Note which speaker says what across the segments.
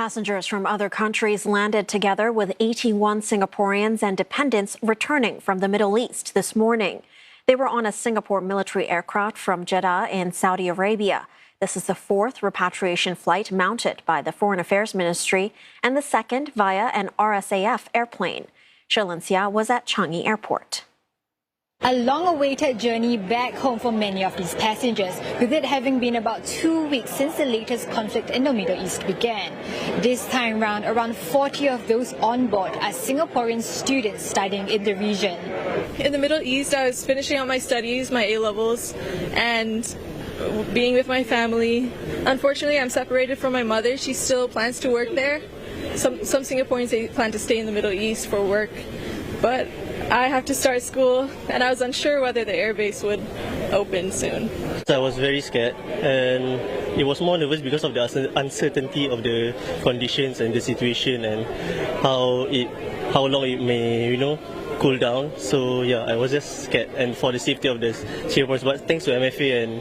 Speaker 1: Passengers from other countries landed together with 81 Singaporeans and dependents returning from the Middle East this morning. They were on a Singapore military aircraft from Jeddah in Saudi Arabia. This is the fourth repatriation flight mounted by the Foreign Affairs Ministry and the second via an RSAF airplane. Xia was at Changi Airport.
Speaker 2: A long-awaited journey back home for many of these passengers, with it having been about 2 weeks since the latest conflict in the Middle East began. This time round, around 40 of those on board are Singaporean students studying in the region.
Speaker 3: In the Middle East, I was finishing out my studies, my A-levels, and being with my family. Unfortunately, I'm separated from my mother. She still plans to work there. Some Singaporeans, they plan to stay in the Middle East for work, but I have to start school, and I was unsure whether the airbase would open soon.
Speaker 4: I was very scared, and it was more nervous because of the uncertainty of the conditions and the situation and how long it may, cool down. So yeah, I was just scared, and for the safety of the Singaporeans. But thanks to MFA and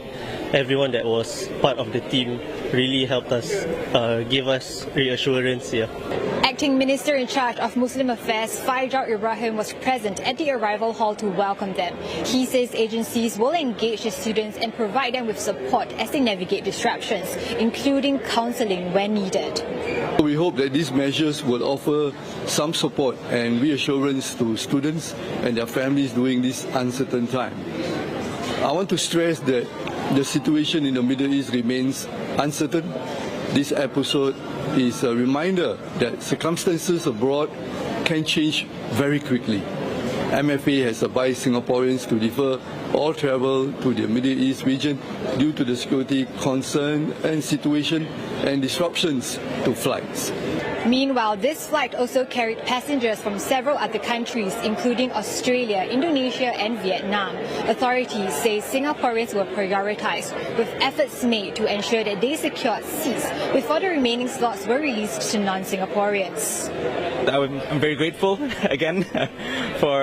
Speaker 4: everyone that was part of the team, really helped us, give us reassurance. Yeah.
Speaker 2: Acting Minister in charge of Muslim Affairs, Faisal Ibrahim, was present at the arrival hall to welcome them. He says agencies will engage the students and provide them with support as they navigate disruptions, including counselling when needed.
Speaker 5: We hope that these measures will offer some support and reassurance to students and their families during this uncertain time. I want to stress that the situation in the Middle East remains uncertain. This episode is a reminder that circumstances abroad can change very quickly. MFA has advised Singaporeans to defer all travel to the Middle East region due to the security concern and situation and disruptions to flights.
Speaker 2: Meanwhile, this flight also carried passengers from several other countries, including Australia, Indonesia and Vietnam. Authorities say Singaporeans were prioritised, with efforts made to ensure that they secured seats before the remaining slots were released to non-Singaporeans.
Speaker 6: I'm very grateful again for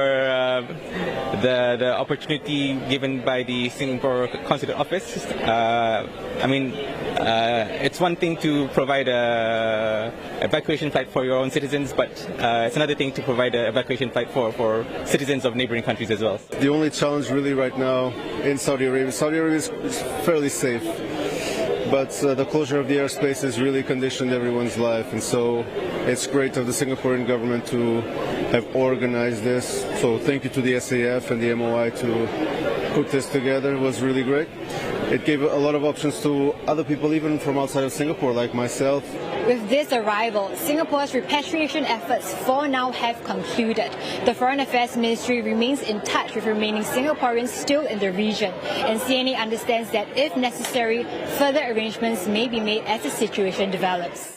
Speaker 6: the opportunity given by the Singapore Consulate Office. It's one thing to provide a evacuation flight for your own citizens, but it's another thing to provide an evacuation flight for citizens of neighboring countries as well.
Speaker 7: The only challenge really right now in Saudi Arabia is fairly safe, but the closure of the airspace has really conditioned everyone's life, and so it's great of the Singaporean government to have organized this. So thank you to the SAF and the MOI to put this together. It was really great. It gave a lot of options to other people, even from outside of Singapore, like myself.
Speaker 2: With this arrival, Singapore's repatriation efforts for now have concluded. The Foreign Affairs Ministry remains in touch with remaining Singaporeans still in the region, and CNA understands that if necessary, further arrangements may be made as the situation develops.